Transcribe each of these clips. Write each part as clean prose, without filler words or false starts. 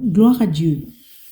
Gloire à Dieu.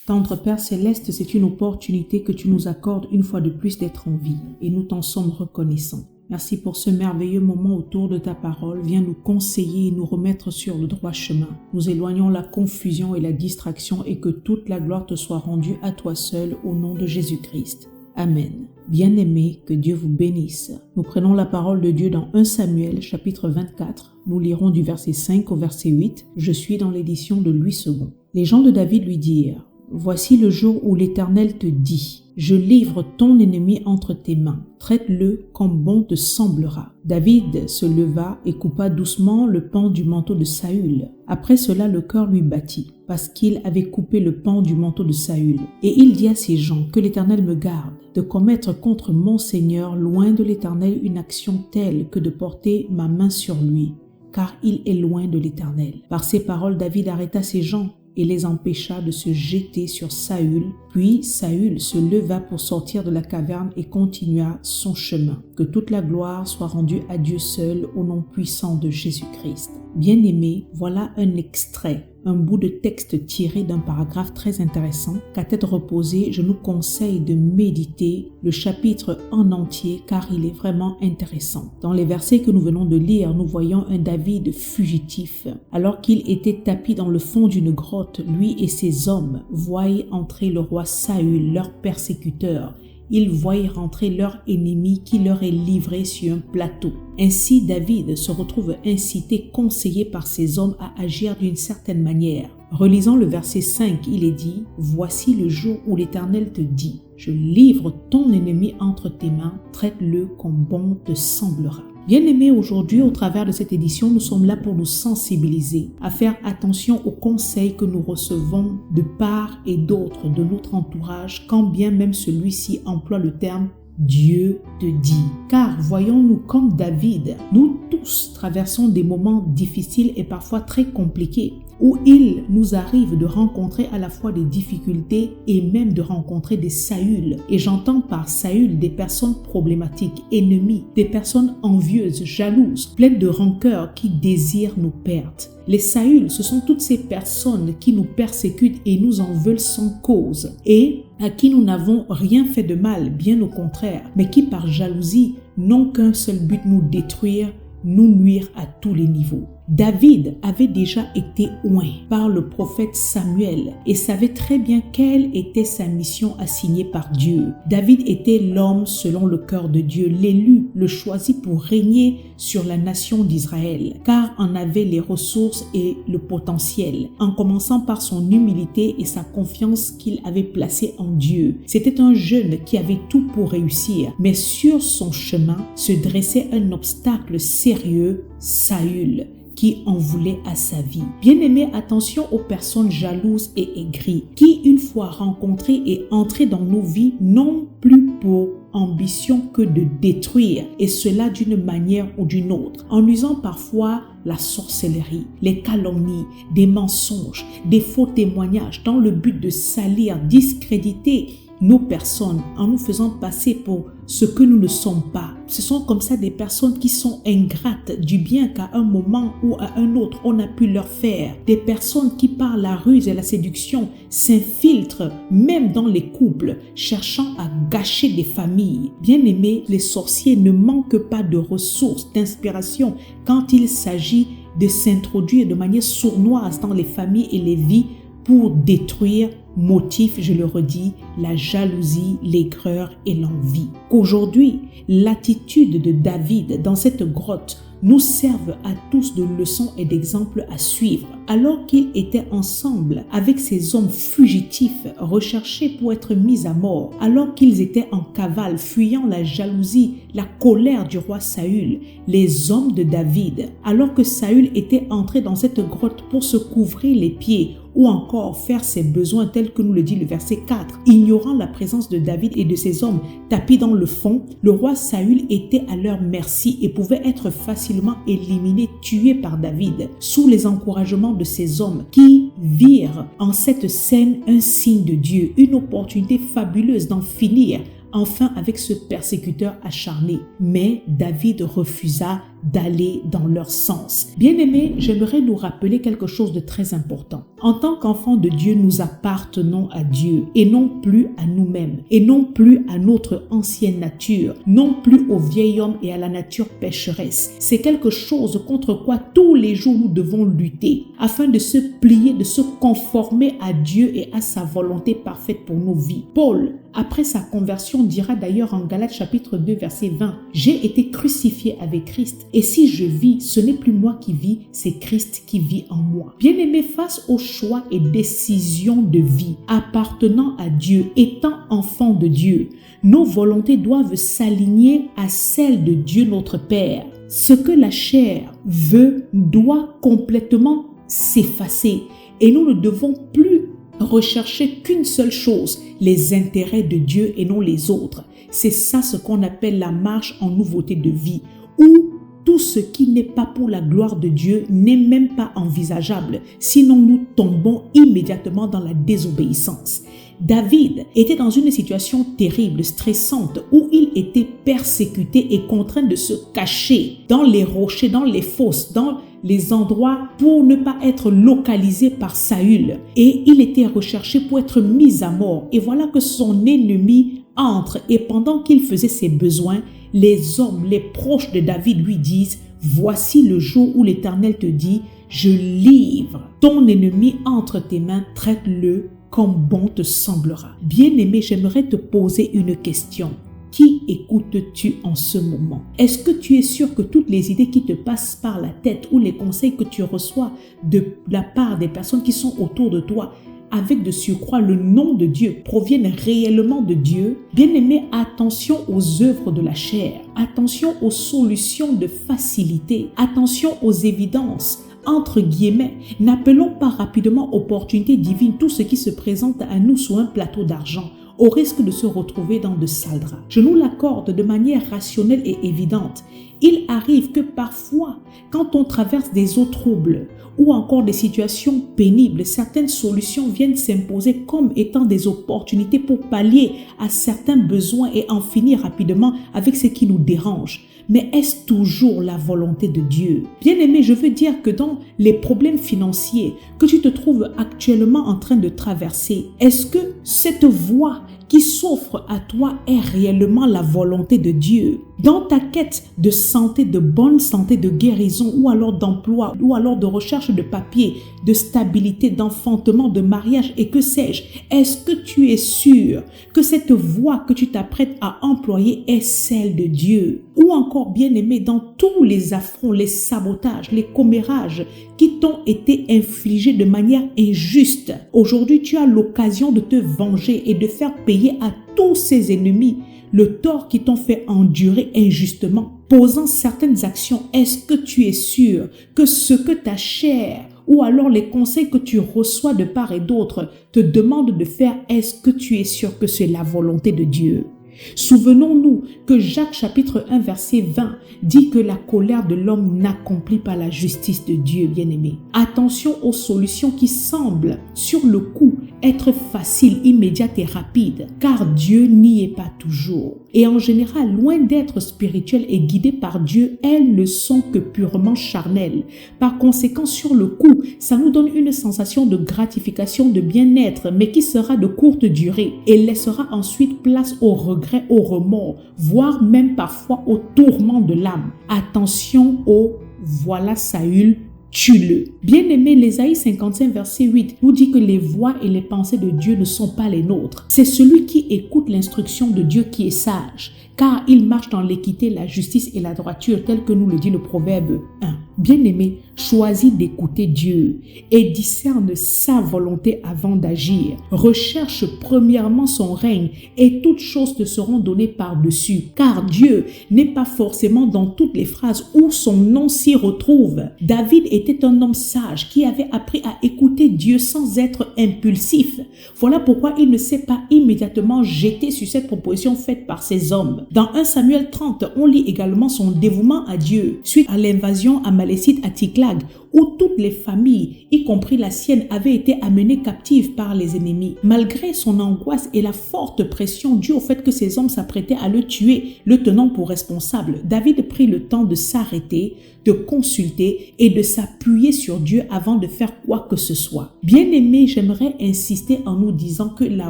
Tendre Père Céleste, c'est une opportunité que tu nous accordes une fois de plus d'être en vie et nous t'en sommes reconnaissants. Merci pour ce merveilleux moment autour de ta parole. Viens nous conseiller et nous remettre sur le droit chemin. Nous éloignons la confusion et la distraction et que toute la gloire te soit rendue à toi seul au nom de Jésus-Christ. Amen. Bien-aimés, que Dieu vous bénisse. Nous prenons la parole de Dieu dans 1 Samuel, chapitre 24. Nous lirons du verset 5 au verset 8. Je suis dans l'édition de Louis II. Les gens de David lui dirent: Voici le jour où l'Éternel te dit: Je livre ton ennemi entre tes mains. Traite-le comme bon te semblera. David se leva et coupa doucement le pan du manteau de Saül. Après cela, le cœur lui battit, parce qu'il avait coupé le pan du manteau de Saül. Et il dit à ses gens: Que l'Éternel me garde de commettre contre mon Seigneur, loin de l'Éternel, une action telle que de porter ma main sur lui, car il est loin de l'Éternel. Par ces paroles, David arrêta ses gens et les empêcha de se jeter sur Saül. Puis Saül se leva pour sortir de la caverne et continua son chemin. Que toute la gloire soit rendue à Dieu seul, au nom puissant de Jésus-Christ. Bien-aimés, voilà un extrait, un bout de texte tiré d'un paragraphe très intéressant qu'à tête reposée, je nous conseille de méditer le chapitre en entier car il est vraiment intéressant. Dans les versets que nous venons de lire, nous voyons un David fugitif. Alors qu'il était tapi dans le fond d'une grotte, lui et ses hommes voyaient entrer le roi Saül, leur persécuteur. Ils voyaient rentrer leur ennemi qui leur est livré sur un plateau. Ainsi, David se retrouve incité, conseillé par ses hommes à agir d'une certaine manière. Relisant le verset 5, il est dit: Voici le jour où l'Éternel te dit: Je livre ton ennemi entre tes mains, traite-le comme bon te semblera. Bien-aimés, aujourd'hui, au travers de cette édition, nous sommes là pour nous sensibiliser, à faire attention aux conseils que nous recevons de part et d'autre de notre entourage, quand bien même celui-ci emploie le terme « Dieu te dit ». Car voyons-nous comme David, nous tous traversons des moments difficiles et parfois très compliqués, où il nous arrive de rencontrer à la fois des difficultés et même de rencontrer des Saül. Et j'entends par Saül des personnes problématiques, ennemies, des personnes envieuses, jalouses, pleines de rancœur qui désirent nous perdre. Les Saül, ce sont toutes ces personnes qui nous persécutent et nous en veulent sans cause et à qui nous n'avons rien fait de mal, bien au contraire, mais qui par jalousie n'ont qu'un seul but: nous détruire, nous nuire à tous les niveaux. David avait déjà été oint par le prophète Samuel et savait très bien quelle était sa mission assignée par Dieu. David était l'homme selon le cœur de Dieu, l'élu, le choisi pour régner sur la nation d'Israël, car en avait les ressources et le potentiel, en commençant par son humilité et sa confiance qu'il avait placée en Dieu. C'était un jeune qui avait tout pour réussir, mais sur son chemin se dressait un obstacle sérieux, Saül, qui en voulait à sa vie. Bien-aimés, attention aux personnes jalouses et aigries, qui une fois rencontrées et entrées dans nos vies, n'ont plus pour ambition que de détruire, et cela d'une manière ou d'une autre, en usant parfois la sorcellerie, les calomnies, des mensonges, des faux témoignages, dans le but de salir, discréditer nos personnes en nous faisant passer pour ce que nous ne sommes pas. Ce sont comme ça des personnes qui sont ingrates du bien qu'à un moment ou à un autre on a pu leur faire. Des personnes qui par la ruse et la séduction s'infiltrent même dans les couples, cherchant à gâcher des familles. Bien-aimés, les sorciers ne manquent pas de ressources, d'inspiration quand il s'agit de s'introduire de manière sournoise dans les familles et les vies pour détruire. Motif, je le redis, la jalousie, l'aigreur et l'envie. Qu'aujourd'hui, l'attitude de David dans cette grotte nous serve à tous de leçons et d'exemples à suivre. Alors qu'ils étaient ensemble avec ces hommes fugitifs recherchés pour être mis à mort, alors qu'ils étaient en cavale fuyant la jalousie, la colère du roi Saül, les hommes de David, alors que Saül était entré dans cette grotte pour se couvrir les pieds ou encore faire ses besoins tels que nous le dit le verset 4, ignorant la présence de David et de ses hommes tapis dans le fond, le roi Saül était à leur merci et pouvait être facilement éliminé, tué par David, sous les encouragements de ces hommes qui virent en cette scène un signe de Dieu, une opportunité fabuleuse d'en finir enfin avec ce persécuteur acharné. Mais David refusa d'aller dans leur sens. Bien-aimés, j'aimerais nous rappeler quelque chose de très important. En tant qu'enfants de Dieu, nous appartenons à Dieu et non plus à nous-mêmes, et non plus à notre ancienne nature, non plus au vieil homme et à la nature pécheresse. C'est quelque chose contre quoi tous les jours nous devons lutter afin de se plier, de se conformer à Dieu et à sa volonté parfaite pour nos vies. Paul, après sa conversion, dira d'ailleurs en Galates chapitre 2 verset 20, « J'ai été crucifié avec Christ et si je vis, ce n'est plus moi qui vis, c'est Christ qui vit en moi. » Bien-aimés, face aux choix et décisions de vie appartenant à Dieu, étant enfants de Dieu, nos volontés doivent s'aligner à celles de Dieu notre Père. Ce que la chair veut doit complètement s'effacer et nous ne devons plus rechercher qu'une seule chose, les intérêts de Dieu et non les autres. C'est ça ce qu'on appelle la marche en nouveauté de vie, où tout ce qui n'est pas pour la gloire de Dieu n'est même pas envisageable, sinon nous tombons immédiatement dans la désobéissance. David était dans une situation terrible, stressante, où il était persécuté et contraint de se cacher dans les rochers, dans les fosses, dans les endroits pour ne pas être localisé par Saül. Et il était recherché pour être mis à mort. Et voilà que son ennemi entre et pendant qu'il faisait ses besoins, les hommes, les proches de David lui disent « Voici le jour où l'Éternel te dit « Je livre ton ennemi entre tes mains, traite-le comme bon te semblera. » Bien-aimé, j'aimerais te poser une question. Qui écoutes-tu en ce moment? Est-ce que tu es sûr que toutes les idées qui te passent par la tête ou les conseils que tu reçois de la part des personnes qui sont autour de toi, avec de surcroît le nom de Dieu, proviennent réellement de Dieu? Bien-aimé, attention aux œuvres de la chair, attention aux solutions de facilité, attention aux évidences. Entre guillemets, n'appelons pas rapidement opportunité divine tout ce qui se présente à nous sous un plateau d'argent, au risque de se retrouver dans de sales draps. Je nous l'accorde de manière rationnelle et évidente. Il arrive que parfois, quand on traverse des eaux troubles ou encore des situations pénibles, certaines solutions viennent s'imposer comme étant des opportunités pour pallier à certains besoins et en finir rapidement avec ce qui nous dérange. Mais est-ce toujours la volonté de Dieu? Bien-aimé, je veux dire que dans les problèmes financiers que tu te trouves actuellement en train de traverser, est-ce que cette voie qui s'offre à toi est réellement la volonté de Dieu? Dans ta quête de santé, de bonne santé, de guérison ou alors d'emploi ou alors de recherche de papier, de stabilité, d'enfantement, de mariage et que sais-je, est-ce que tu es sûr que cette voie que tu t'apprêtes à employer est celle de Dieu? Ou encore, bien-aimé, dans tous les affronts, les sabotages, les commérages qui t'ont été infligés de manière injuste, aujourd'hui tu as l'occasion de te venger et de faire payer à tous ces ennemis le tort qui t'ont fait endurer injustement. Posant certaines actions, est-ce que tu es sûr que ce que ta chair ou alors les conseils que tu reçois de part et d'autre te demandent de faire, est-ce que tu es sûr que c'est la volonté de Dieu? Souvenons-nous que Jacques chapitre 1 verset 20 dit que la colère de l'homme n'accomplit pas la justice de Dieu, bien-aimé. Attention aux solutions qui semblent sur le coup être faciles, immédiates et rapides, car Dieu n'y est pas toujours. Et en général, loin d'être spirituelles et guidées par Dieu, elles ne sont que purement charnelles. Par conséquent, sur le coup, ça nous donne une sensation de gratification, de bien-être, mais qui sera de courte durée et laissera ensuite place au regret, au remords, voire même parfois au tourment de l'âme. Attention au « voilà Saül, tue-le ». Bien-aimé, l'Ésaïe 55 verset 8 nous dit que les voies et les pensées de Dieu ne sont pas les nôtres. C'est celui qui écoute l'instruction de Dieu qui est sage, car il marche dans l'équité, la justice et la droiture, tel que nous le dit le Proverbe 1. Bien-aimé, choisis d'écouter Dieu et discerne sa volonté avant d'agir. Recherche premièrement son règne et toutes choses te seront données par-dessus, car Dieu n'est pas forcément dans toutes les phrases où son nom s'y retrouve. David était un homme sage qui avait appris à écouter Dieu sans être impulsif. Voilà pourquoi il ne s'est pas immédiatement jeté sur cette proposition faite par ses hommes. Dans 1 Samuel 30, on lit également son dévouement à Dieu suite à l'invasion amalécite à Ticlac. Tsiklag, où toutes les familles, y compris la sienne, avaient été amenées captives par les ennemis. Malgré son angoisse et la forte pression due au fait que ces hommes s'apprêtaient à le tuer, le tenant pour responsable, David prit le temps de s'arrêter, de consulter et de s'appuyer sur Dieu avant de faire quoi que ce soit. Bien-aimés, j'aimerais insister en nous disant que la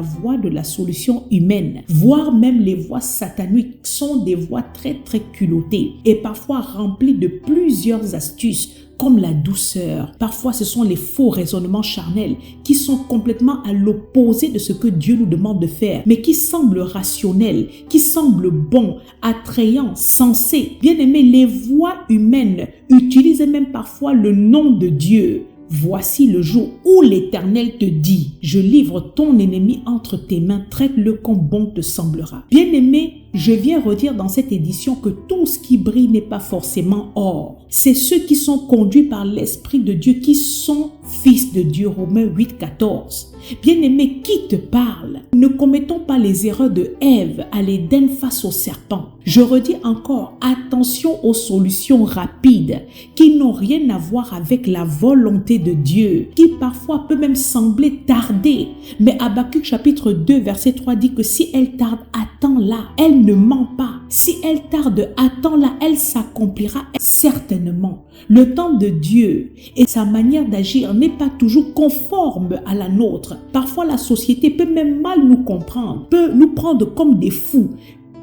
voie de la solution humaine, voire même les voies sataniques, sont des voies très culottées et parfois remplies de plusieurs astuces comme la douceur. Parfois, ce sont les faux raisonnements charnels qui sont complètement à l'opposé de ce que Dieu nous demande de faire, mais qui semblent rationnels, qui semblent bons, attrayants, sensés. Bien-aimés, les voies humaines utilisent même parfois le nom de Dieu. Voici le jour où l'Éternel te dit, je livre ton ennemi entre tes mains, traite-le comme bon te semblera. Bien-aimé, je viens redire dans cette édition que tout ce qui brille n'est pas forcément or. C'est ceux qui sont conduits par l'Esprit de Dieu qui sont fils de Dieu. Romains 8,14. Bien-aimé, qui te parle? Ne commettons pas les erreurs de Ève à l'Éden face au serpent. Je redis encore, attention aux solutions rapides qui n'ont rien à voir avec la volonté de Dieu, qui parfois peut même sembler tarder. Mais Habakkuk chapitre 2 verset 3 dit que si elle tarde, attends-la, elle ne ment pas. Si elle tarde, attends-la, elle s'accomplira certainement. Le temps de Dieu et sa manière d'agir n'est pas toujours conforme à la nôtre. Parfois, la société peut même mal nous comprendre, peut nous prendre comme des fous,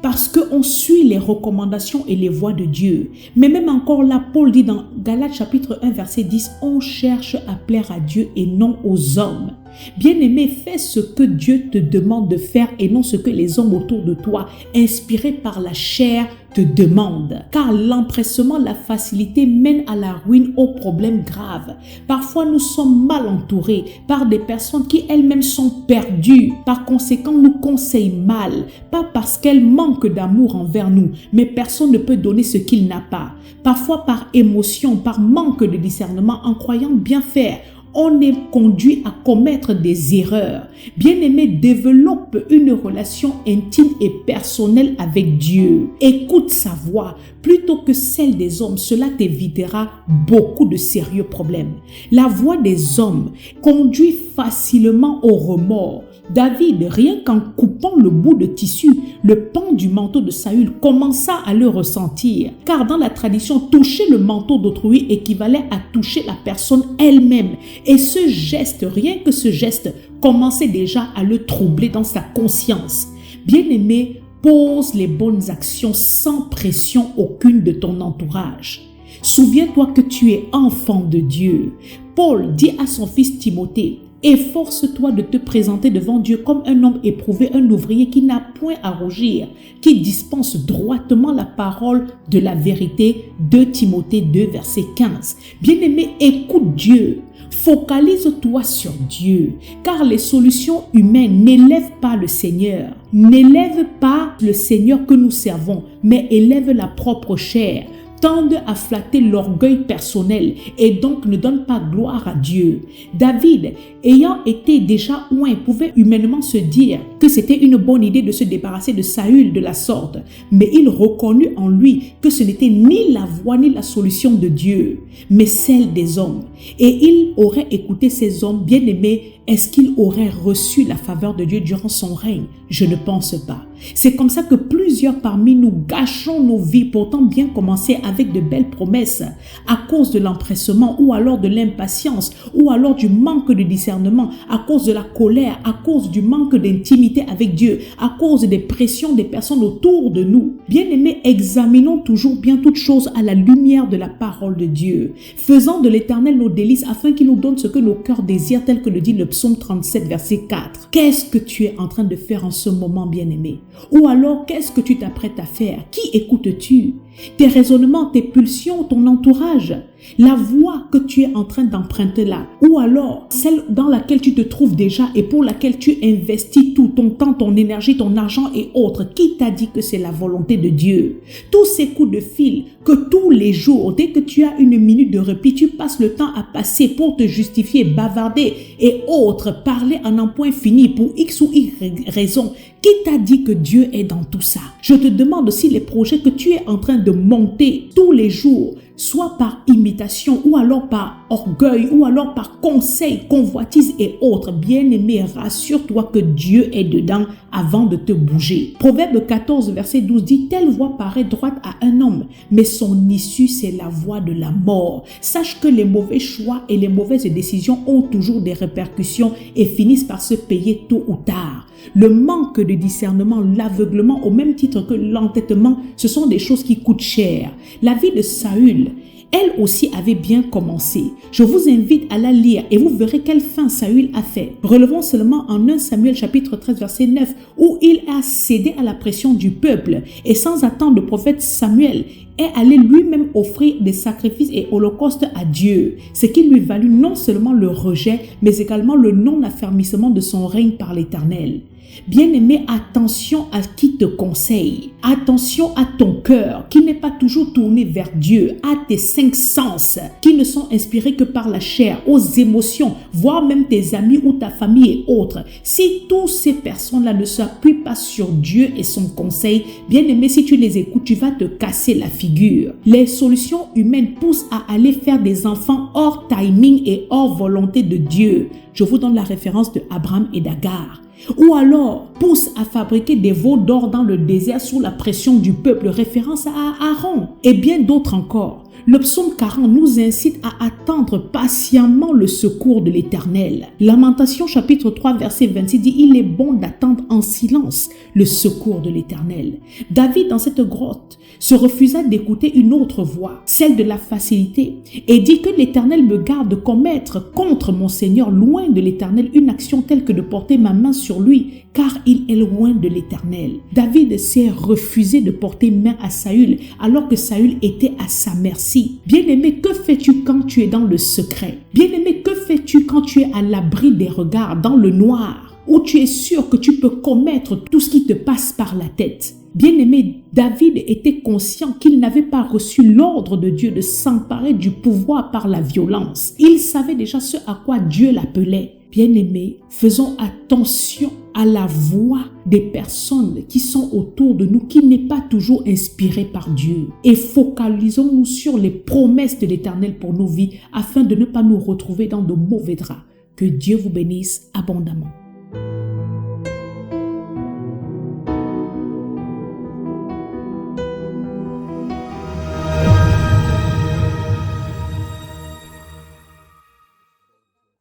parce qu'on suit les recommandations et les voies de Dieu. Mais même encore là, Paul dit dans Galates chapitre 1 verset 10, on cherche à plaire à Dieu et non aux hommes. Bien-aimé, fais ce que Dieu te demande de faire et non ce que les hommes autour de toi, inspirés par la chair, te demandent. Car l'empressement, la facilité mène à la ruine, aux problèmes graves. Parfois, nous sommes mal entourés par des personnes qui elles-mêmes sont perdues. Par conséquent, nous conseillent mal. Pas parce qu'elles manquent d'amour envers nous, mais personne ne peut donner ce qu'il n'a pas. Parfois par émotion, par manque de discernement, en croyant bien faire, on est conduit à commettre des erreurs. Bien-aimé, développe une relation intime et personnelle avec Dieu. Écoute sa voix plutôt que celle des hommes. Cela t'évitera beaucoup de sérieux problèmes. La voix des hommes conduit facilement au remords. David, rien qu'en coupant le bout de tissu, le pan du manteau de Saül, commença à le ressentir. Car dans la tradition, toucher le manteau d'autrui équivalait à toucher la personne elle-même. Et ce geste, rien que ce geste, commençait déjà à le troubler dans sa conscience. Bien-aimé, pose les bonnes actions sans pression aucune de ton entourage. Souviens-toi que tu es enfant de Dieu. Paul dit à son fils Timothée, efforce-toi de te présenter devant Dieu comme un homme éprouvé, un ouvrier qui n'a point à rougir, qui dispense droitement la parole de la vérité. 2 Timothée 2 verset 15. Bien-aimé, écoute Dieu. Focalise-toi sur Dieu, car les solutions humaines n'élèvent pas le Seigneur. N'élèvent pas le Seigneur que nous servons, mais élèvent la propre chair, tendent à flatter l'orgueil personnel et donc ne donnent pas gloire à Dieu. David, ayant été déjà loin, pouvait humainement se dire que c'était une bonne idée de se débarrasser de Saül de la sorte, mais il reconnut en lui que ce n'était ni la voie ni la solution de Dieu, mais celle des hommes. Et il aurait écouté ces hommes bien-aimés. Est-ce qu'il aurait reçu la faveur de Dieu durant son règne? Je ne pense pas. C'est comme ça que plusieurs parmi nous gâchons nos vies, pourtant bien commencées avec de belles promesses, à cause de l'empressement ou alors de l'impatience ou alors du manque de discernement, à cause de la colère, à cause du manque d'intimité avec Dieu, à cause des pressions des personnes autour de nous. Bien-aimés, examinons toujours bien toutes choses à la lumière de la parole de Dieu, faisant de l'Éternel nos délices afin qu'il nous donne ce que nos cœurs désirent, tel que le dit le Psaume 37 verset 4. Qu'est-ce que tu es en train de faire en ce moment, bien-aimé? Ou alors, qu'est-ce que tu t'apprêtes à faire? Qui écoutes-tu? Tes raisonnements, tes pulsions, ton entourage? La voie que tu es en train d'emprunter là? Ou alors, celle dans laquelle tu te trouves déjà et pour laquelle tu investis tout ton temps, ton énergie, ton argent et autres? Qui t'a dit que c'est la volonté de Dieu? Tous ces coups de fil que tous les jours, dès que tu as une minute de répit, tu passes le temps à passer pour te justifier, bavarder et autres, parler en un point fini pour X ou Y raison. Qui t'a dit que Dieu est dans tout ça? Je te demande si les projets que tu es en train de monter tous les jours soit par imitation ou alors par orgueil ou alors par conseil, convoitise et autres. Bien-aimé, rassure-toi que Dieu est dedans avant de te bouger. Proverbe 14, verset 12 dit: telle voie paraît droite à un homme, mais son issue c'est la voie de la mort. Sache que les mauvais choix et les mauvaises décisions ont toujours des répercussions et finissent par se payer tôt ou tard. Le manque de discernement, l'aveuglement, au même titre que l'entêtement, ce sont des choses qui coûtent cher. La vie de Saül, elle aussi avait bien commencé. Je vous invite à la lire et vous verrez quelle fin Saül a fait. Relevons seulement en 1 Samuel chapitre 13 verset 9 où il a cédé à la pression du peuple et sans attendre le prophète Samuel est allé lui-même offrir des sacrifices et holocaustes à Dieu, ce qui lui valut non seulement le rejet mais également le non-affermissement de son règne par l'Éternel. Bien-aimé, attention à qui te conseille. Attention à ton cœur qui n'est pas toujours tourné vers Dieu, à tes 5 sens qui ne sont inspirés que par la chair, aux émotions, voire même tes amis ou ta famille et autres. Si toutes ces personnes-là ne s'appuient pas sur Dieu et son conseil, bien-aimé, si tu les écoutes, tu vas te casser la figure. Les solutions humaines poussent à aller faire des enfants hors timing et hors volonté de Dieu. Je vous donne la référence de Abraham et d'Agar. Ou alors pousse à fabriquer des veaux d'or dans le désert sous la pression du peuple, référence à Aaron et bien d'autres encore. Le psaume 40 nous incite à attendre patiemment le secours de l'Éternel. Lamentation chapitre 3 verset 26 dit: il est bon d'attendre en silence le secours de l'Éternel. David dans cette grotte se refusa d'écouter une autre voix, celle de la facilité, et dit que l'Éternel me garde de commettre contre mon Seigneur, loin de l'Éternel, une action telle que de porter ma main sur lui, car il est loin de l'Éternel. David s'est refusé de porter main à Saül, alors que Saül était à sa merci. Bien-aimé, que fais-tu quand tu es dans le secret? Bien-aimé, que fais-tu quand tu es à l'abri des regards, dans le noir, où tu es sûr que tu peux commettre tout ce qui te passe par la tête? Bien-aimé, David était conscient qu'il n'avait pas reçu l'ordre de Dieu de s'emparer du pouvoir par la violence. Il savait déjà ce à quoi Dieu l'appelait. Bien-aimé, faisons attention à la voix des personnes qui sont autour de nous, qui n'est pas toujours inspirée par Dieu. Et focalisons-nous sur les promesses de l'Éternel pour nos vies, afin de ne pas nous retrouver dans de mauvais draps. Que Dieu vous bénisse abondamment.